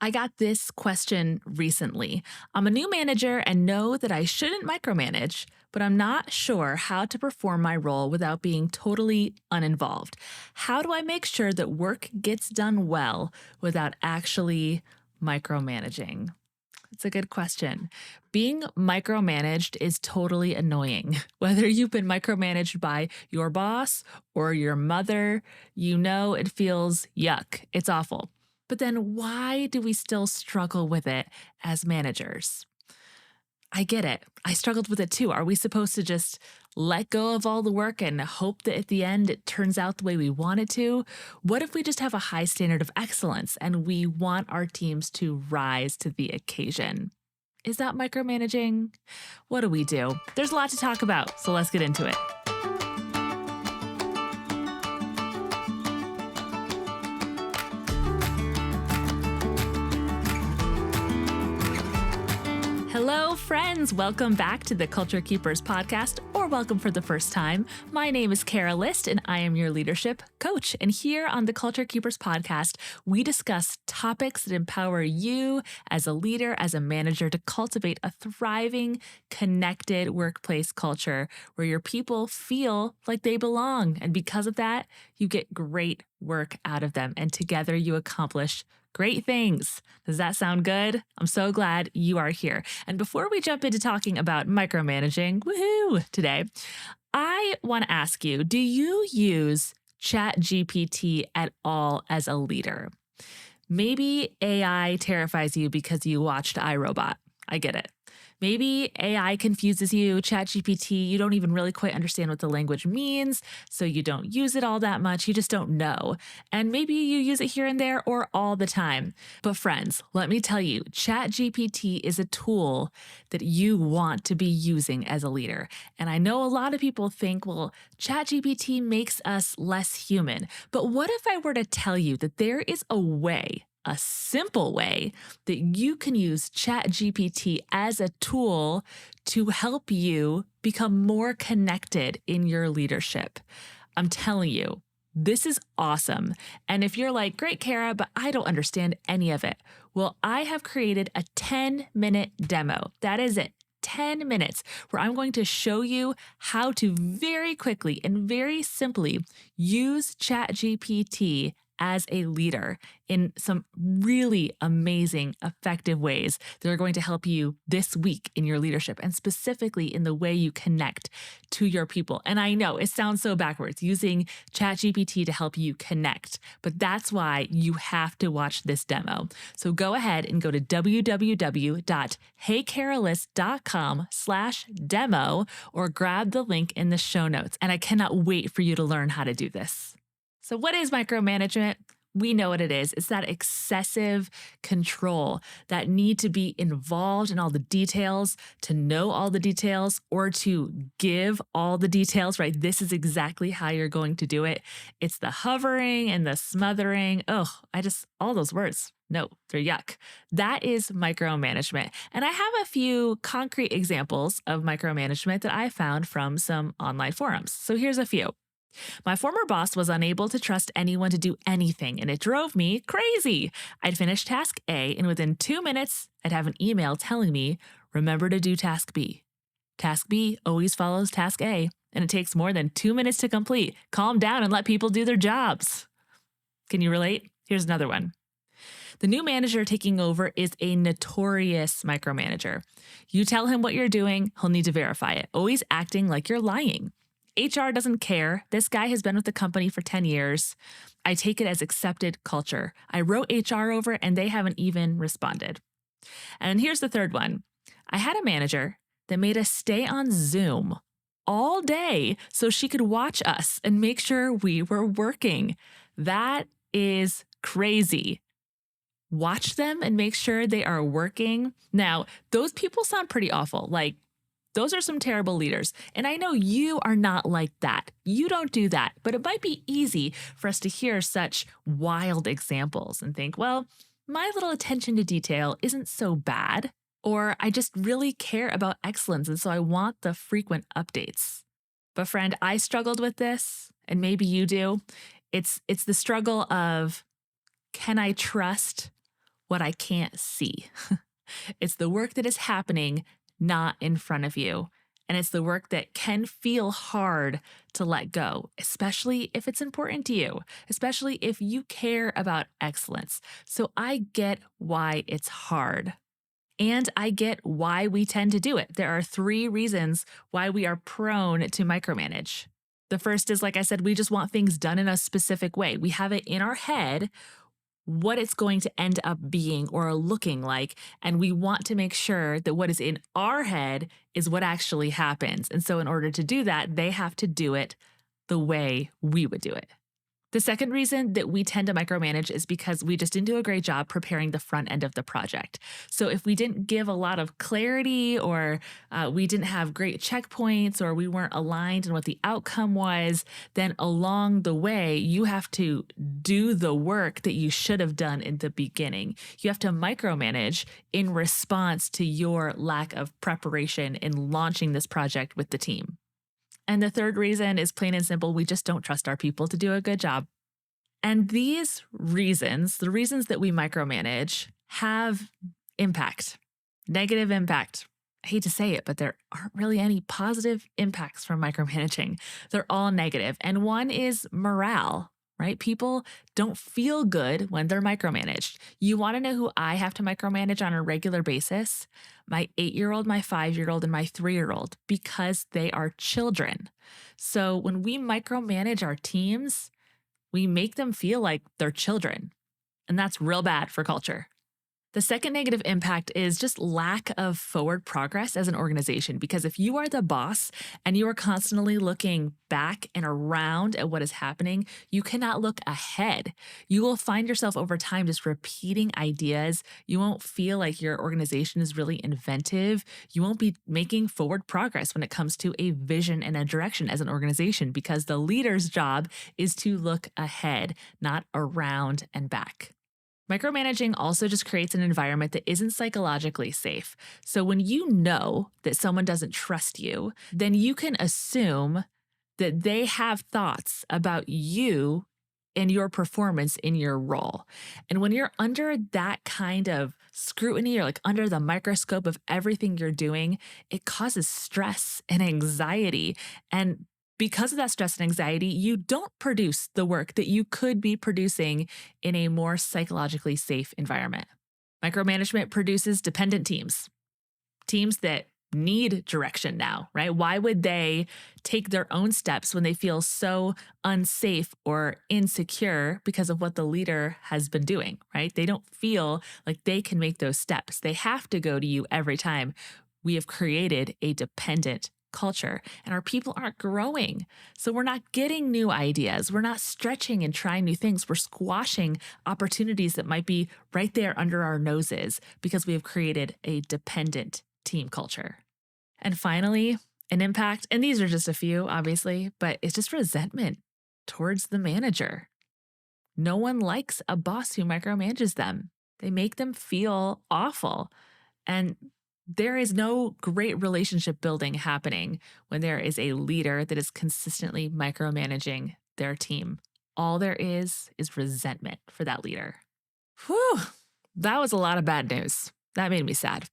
I got this question recently. I'm a new manager and know that I shouldn't micromanage, but I'm not sure how to perform my role without being totally uninvolved. How do I make sure that work gets done well without actually micromanaging? It's a good question. Being micromanaged is totally annoying. Whether you've been micromanaged by your boss or your mother, you know it feels yuck. It's awful. But then why do we still struggle with it as managers? I get it. I struggled with it too. Are we supposed to just let go of all the work and hope that at the end it turns out the way we want it to? What if we just have a high standard of excellence and we want our teams to rise to the occasion? Is that micromanaging? What do we do? There's a lot to talk about, so let's get into it. Hello, friends. Welcome back to the Culture Keepers podcast, or welcome for the first time. My name is Kara List, and I am your leadership coach. And here on the Culture Keepers podcast, we discuss topics that empower you as a leader, as a manager, to cultivate a thriving, connected workplace culture where your people feel like they belong. And because of that, you get great work out of them. And together you accomplish great things. Does that sound good? I'm so glad you are here. And before we jump into talking about micromanaging, woohoo, today, I want to ask you, do you use ChatGPT at all as a leader? Maybe AI terrifies you because you watched iRobot. I get it. Maybe AI confuses you, ChatGPT, you don't even really quite understand what the language means, so you don't use it all that much, you just don't know. And maybe you use it here and there or all the time. But friends, let me tell you, ChatGPT is a tool that you want to be using as a leader. And I know a lot of people think, well, ChatGPT makes us less human. But what if I were to tell you that there is a simple way that you can use ChatGPT as a tool to help you become more connected in your leadership? I'm telling you, this is awesome. And if you're like, great, Kara, but I don't understand any of it. Well, I have created a 10-minute demo. That is it. 10 minutes where I'm going to show you how to very quickly and very simply use ChatGPT as a leader in some really amazing, effective ways that are going to help you this week in your leadership and specifically in the way you connect to your people. And I know it sounds so backwards using ChatGPT to help you connect, but that's why you have to watch this demo. So go ahead and go to www.heycarolist.com/demo or grab the link in the show notes. And I cannot wait for you to learn how to do this. So what is micromanagement? We know what it is. It's that excessive control, that need to be involved in all the details, to know all the details, or to give all the details, right? This is exactly how you're going to do it. It's the hovering and the smothering. Oh, all those words. No, they're yuck. That is micromanagement. And I have a few concrete examples of micromanagement that I found from some online forums. So here's a few. My former boss was unable to trust anyone to do anything, and it drove me crazy. I'd finish task A, and within 2 minutes, I'd have an email telling me, remember to do task B. Task B always follows task A, and it takes more than 2 minutes to complete. Calm down and let people do their jobs. Can you relate? Here's another one. The new manager taking over is a notorious micromanager. You tell him what you're doing, he'll need to verify it, always acting like you're lying. HR doesn't care. This guy has been with the company for 10 years. I take it as accepted culture. I wrote HR over and they haven't even responded. And here's the third one. I had a manager that made us stay on Zoom all day so she could watch us and make sure we were working. That is crazy. Watch them and make sure they are working. Now, those people sound pretty awful. Like, those are some terrible leaders. And I know you are not like that. You don't do that. But it might be easy for us to hear such wild examples and think, well, my little attention to detail isn't so bad. Or I just really care about excellence. And so I want the frequent updates. But friend, I struggled with this, and maybe you do. It's the struggle of, can I trust what I can't see. It's the work that is happening not in front of you. And it's the work that can feel hard to let go, especially if it's important to you, especially if you care about excellence. So I get why it's hard. And I get why we tend to do it. There are 3 reasons why we are prone to micromanage. The first is, like I said, we just want things done in a specific way. We have it in our head what it's going to end up being or looking like. And we want to make sure that what is in our head is what actually happens. And so, in order to do that, they have to do it the way we would do it. The second reason that we tend to micromanage is because we just didn't do a great job preparing the front end of the project. So if we didn't give a lot of clarity or we didn't have great checkpoints or we weren't aligned in what the outcome was, then along the way, you have to do the work that you should have done in the beginning. You have to micromanage in response to your lack of preparation in launching this project with the team. And the third reason is plain and simple, we just don't trust our people to do a good job. And these reasons, the reasons that we micromanage, have impact, negative impact. I hate to say it, but there aren't really any positive impacts from micromanaging. They're all negative. And one is morale, right? People don't feel good when they're micromanaged. You want to know who I have to micromanage on a regular basis? My 8-year-old, my 5-year-old, and my 3-year-old, because they are children. So when we micromanage our teams, we make them feel like they're children. And that's real bad for culture. The second negative impact is just lack of forward progress as an organization. Because if you are the boss and you are constantly looking back and around at what is happening, you cannot look ahead. You will find yourself over time just repeating ideas. You won't feel like your organization is really inventive. You won't be making forward progress when it comes to a vision and a direction as an organization, because the leader's job is to look ahead, not around and back. Micromanaging also just creates an environment that isn't psychologically safe. So when you know that someone doesn't trust you, then you can assume that they have thoughts about you and your performance in your role. And when you're under that kind of scrutiny or like under the microscope of everything you're doing, it causes stress and anxiety. And because of that stress and anxiety, you don't produce the work that you could be producing in a more psychologically safe environment. Micromanagement produces dependent teams, teams that need direction now, right? Why would they take their own steps when they feel so unsafe or insecure because of what the leader has been doing, right? They don't feel like they can make those steps. They have to go to you every time. We have created a dependent culture and our people aren't growing. So we're not getting new ideas. We're not stretching and trying new things. We're squashing opportunities that might be right there under our noses because we have created a dependent team culture. And finally, an impact, and these are just a few, obviously, but it's just resentment towards the manager. No one likes a boss who micromanages them. They make them feel awful. And there is no great relationship building happening when there is a leader that is consistently micromanaging their team. All there is resentment for that leader. Whew, that was a lot of bad news. That made me sad.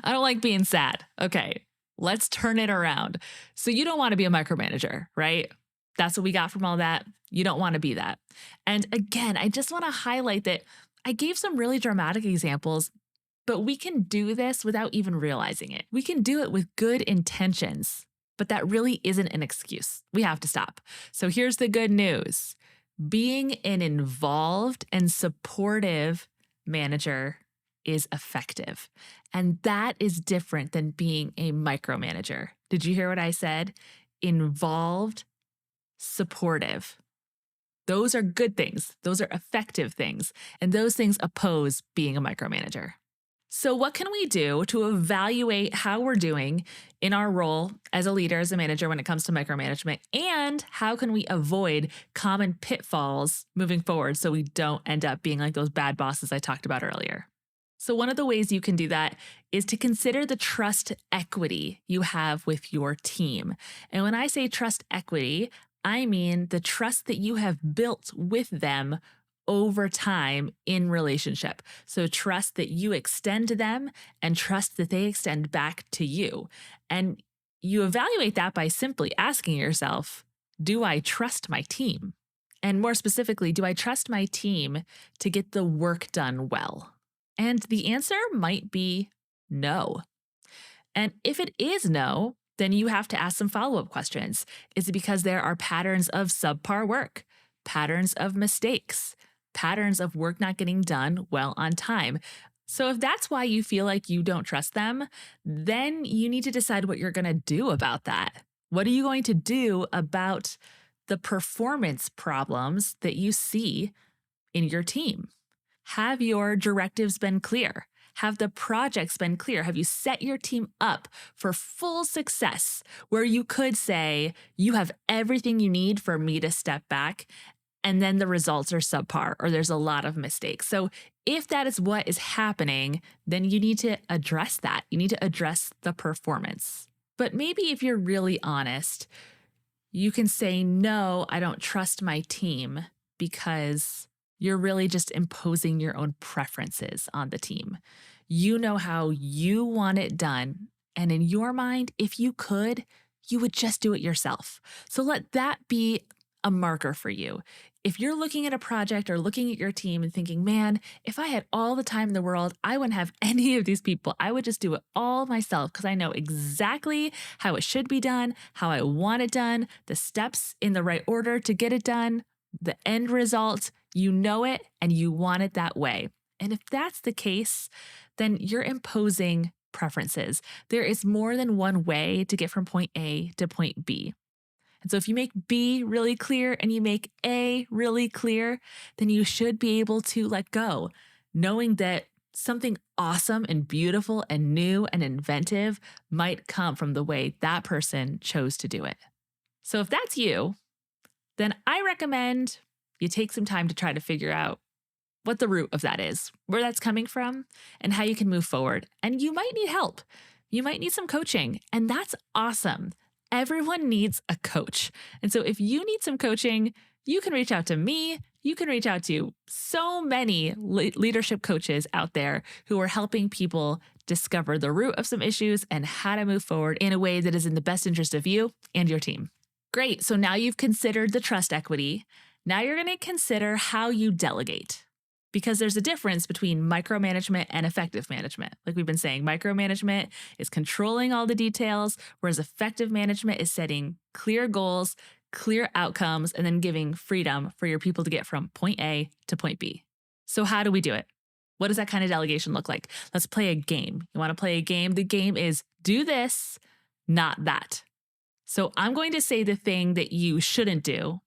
I don't like being sad. Okay, let's turn it around. So you don't want to be a micromanager, right? That's what we got from all that. You don't want to be that. And again, I just want to highlight that I gave some really dramatic examples, but we can do this without even realizing it. We can do it with good intentions, but that really isn't an excuse. We have to stop. So here's the good news. Being an involved and supportive manager is effective. And that is different than being a micromanager. Did you hear what I said? Involved, supportive. Those are good things. Those are effective things. And those things oppose being a micromanager. So what can we do to evaluate how we're doing in our role as a leader, as a manager when it comes to micromanagement? And how can we avoid common pitfalls moving forward so we don't end up being like those bad bosses I talked about earlier? So one of the ways you can do that is to consider the trust equity you have with your team. And when I say trust equity, I mean the trust that you have built with them over time in relationship. So trust that you extend to them and trust that they extend back to you. And you evaluate that by simply asking yourself, do I trust my team? And more specifically, do I trust my team to get the work done well? And the answer might be no. And if it is no, then you have to ask some follow up questions. Is it because there are patterns of subpar work, patterns of mistakes, patterns of work not getting done well on time? So, if that's why you feel like you don't trust them, then you need to decide what you're going to do about that. What are you going to do about the performance problems that you see in your team? Have your directives been clear? Have the projects been clear? Have you set your team up for full success where you could say, you have everything you need for me to step back, and then the results are subpar or there's a lot of mistakes? So if that is what is happening, then you need to address that. You need to address the performance. But maybe if you're really honest, you can say, no, I don't trust my team, because you're really just imposing your own preferences on the team. You know how you want it done. And in your mind, if you could, you would just do it yourself. So let that be a marker for you. If you're looking at a project or looking at your team and thinking, man, if I had all the time in the world, I wouldn't have any of these people. I would just do it all myself because I know exactly how it should be done, how I want it done, the steps in the right order to get it done, the end result. You know it and you want it that way. And if that's the case, then you're imposing preferences. There is more than one way to get from point A to point B. And so if you make B really clear and you make A really clear, then you should be able to let go, knowing that something awesome and beautiful and new and inventive might come from the way that person chose to do it. So if that's you, then I recommend you take some time to try to figure out what the root of that is, where that's coming from, and how you can move forward. And you might need help. You might need some coaching, and that's awesome. Everyone needs a coach. And so if you need some coaching, you can reach out to me. You can reach out to so many leadership coaches out there who are helping people discover the root of some issues and how to move forward in a way that is in the best interest of you and your team. Great. So now you've considered the trust equity. Now you're going to consider how you delegate, because there's a difference between micromanagement and effective management. Like we've been saying, micromanagement is controlling all the details, whereas effective management is setting clear goals, clear outcomes, and then giving freedom for your people to get from point A to point B. So how do we do it? What does that kind of delegation look like? Let's play a game. You want to play a game? The game is do this, not that. So I'm going to say the thing that you shouldn't do.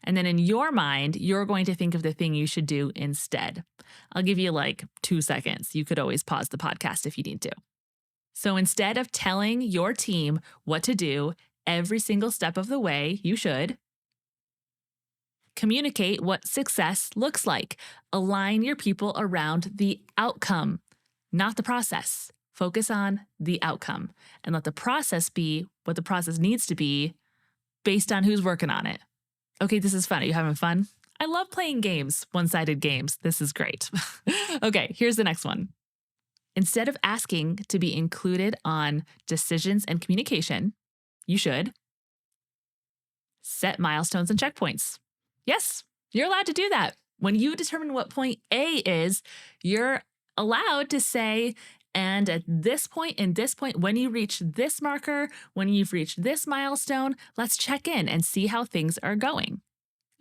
And then in your mind, you're going to think of the thing you should do instead. I'll give you like 2 seconds. You could always pause the podcast if you need to. So instead of telling your team what to do every single step of the way, you should communicate what success looks like. Align your people around the outcome, not the process. Focus on the outcome and let the process be what the process needs to be based on who's working on it. Okay, this is fun. Are you having fun? I love playing games, one-sided games. This is great. Okay, here's the next one. Instead of asking to be included on decisions and communication, you should set milestones and checkpoints. Yes, you're allowed to do that. When you determine what point A is, you're allowed to say, and at this point, in this point, when you reach this marker, when you've reached this milestone, let's check in and see how things are going.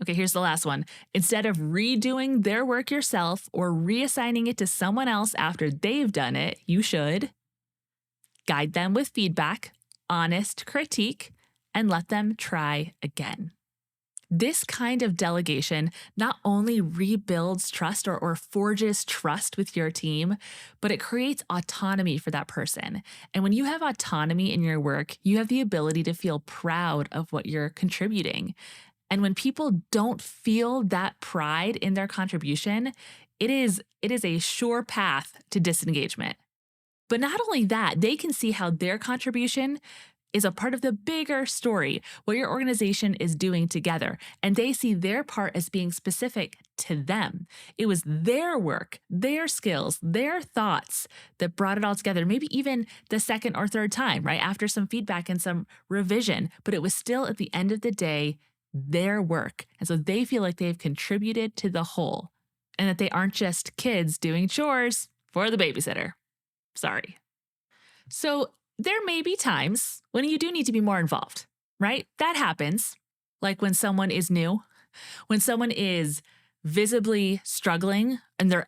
Okay, here's the last one. Instead of redoing their work yourself or reassigning it to someone else after they've done it, you should guide them with feedback, honest critique, and let them try again. This kind of delegation not only rebuilds trust or forges trust with your team, but it creates autonomy for that person. And when you have autonomy in your work, you have the ability to feel proud of what you're contributing. And when people don't feel that pride in their contribution, it is a sure path to disengagement. But not only that, they can see how their contribution is a part of the bigger story, what your organization is doing together, and they see their part as being specific to them. It was their work, their skills, their thoughts that brought it all together, maybe even the second or third time, right? After some feedback and some revision, but it was still at the end of the day, their work. And so they feel like they've contributed to the whole and that they aren't just kids doing chores for the babysitter. Sorry. So there may be times when you do need to be more involved, right? That happens. Like when someone is new, when someone is visibly struggling and they're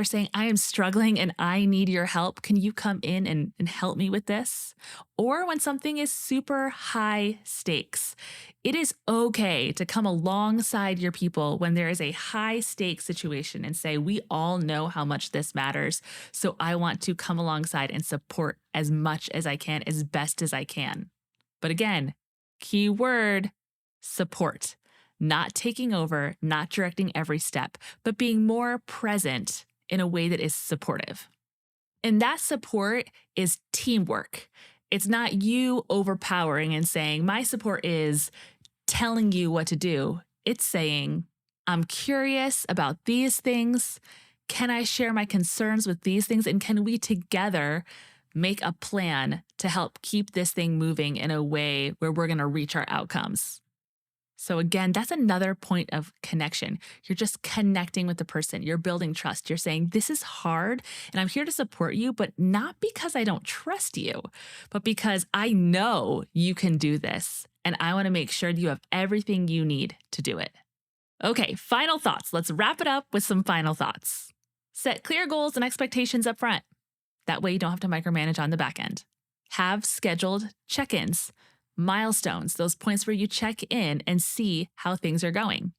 saying, I am struggling and I need your help. Can you come in and help me with this? Or when something is super high stakes, it is okay to come alongside your people when there is a high stakes situation and say, we all know how much this matters. So I want to come alongside and support as much as I can, as best as I can. But again, key word, support. Not taking over, not directing every step, but being more present in a way that is supportive. And that support is teamwork. It's not you overpowering and saying, my support is telling you what to do. It's saying, I'm curious about these things. Can I share my concerns with these things? And can we together make a plan to help keep this thing moving in a way where we're going to reach our outcomes? So again, that's another point of connection. You're just connecting with the person. You're building trust. You're saying, this is hard and I'm here to support you, but not because I don't trust you, but because I know you can do this. And I want to make sure that you have everything you need to do it. Okay, final thoughts. Let's wrap it up with some final thoughts. Set clear goals and expectations up front. That way you don't have to micromanage on the back end. Have scheduled check-ins. Milestones, those points where you check in and see how things are going.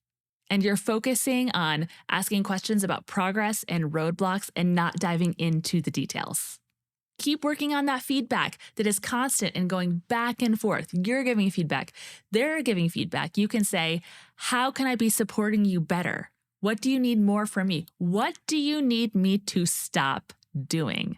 And you're focusing on asking questions about progress and roadblocks and not diving into the details. Keep working on that feedback that is constant and going back and forth. You're giving feedback. They're giving feedback. You can say, how can I be supporting you better? What do you need more from me? What do you need me to stop doing?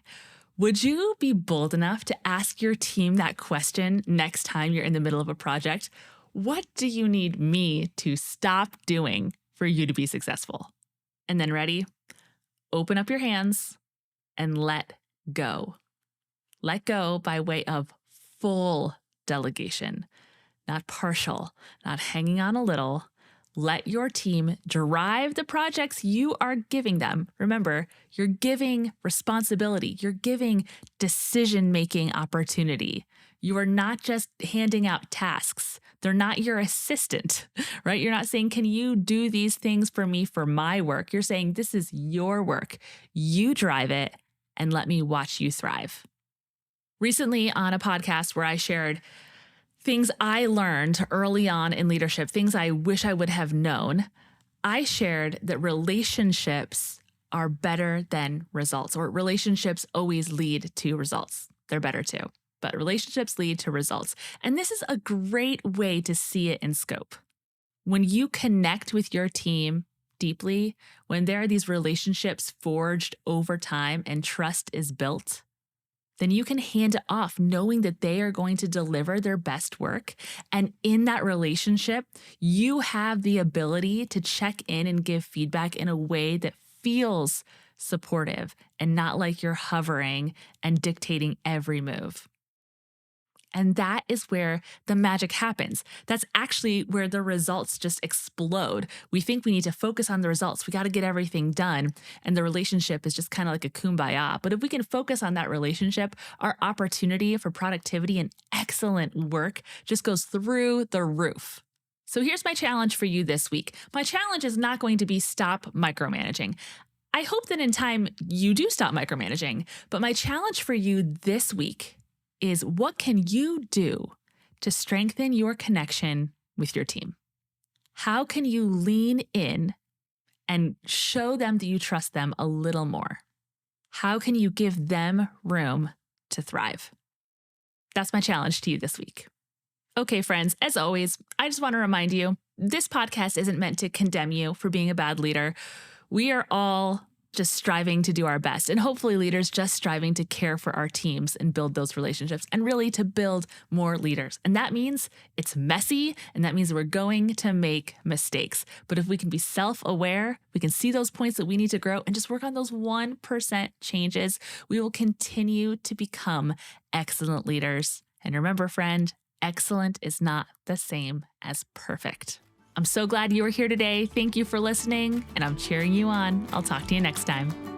Would you be bold enough to ask your team that question next time you're in the middle of a project? What do you need me to stop doing for you to be successful? And then ready? Open up your hands and let go. Let go by way of full delegation, not partial, not hanging on a little. Let your team drive the projects you are giving them. Remember, you're giving responsibility. You're giving decision-making opportunity. You are not just handing out tasks. They're not your assistant, right? You're not saying, can you do these things for me for my work? You're saying, this is your work. You drive it and let me watch you thrive. Recently on a podcast where I shared things I learned early on in leadership, things I wish I would have known, I shared that relationships are better than results, or relationships always lead to results. They're better too, but relationships lead to results. And this is a great way to see it in scope. When you connect with your team deeply, when there are these relationships forged over time and trust is built, then you can hand it off knowing that they are going to deliver their best work. And in that relationship, you have the ability to check in and give feedback in a way that feels supportive and not like you're hovering and dictating every move. And that is where the magic happens. That's actually where the results just explode. We think we need to focus on the results. We got to get everything done. And the relationship is just kind of like a kumbaya. But if we can focus on that relationship, our opportunity for productivity and excellent work just goes through the roof. So here's my challenge for you this week. My challenge is not going to be stop micromanaging. I hope that in time you do stop micromanaging. But my challenge for you this week is, what can you do to strengthen your connection with your team? How can you lean in and show them that you trust them a little more? How can you give them room to thrive? That's my challenge to you this week. Okay, friends, as always, I just want to remind you, this podcast isn't meant to condemn you for being a bad leader. We are all just striving to do our best, and hopefully leaders just striving to care for our teams and build those relationships and really to build more leaders. And that means it's messy, and that means we're going to make mistakes. But if we can be self-aware, we can see those points that we need to grow and just work on those 1% changes, we will continue to become excellent leaders. And remember, friend, excellent is not the same as perfect. I'm so glad you were here today. Thank you for listening, and I'm cheering you on. I'll talk to you next time.